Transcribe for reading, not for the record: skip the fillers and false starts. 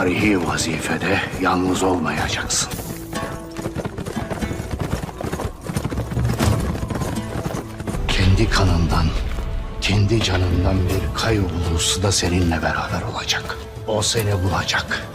tarihi vazifede yalnız olmayacaksın. Kendi kanından, kendi canından bir Kayı ulusu da seninle beraber olacak. O seni bulacak.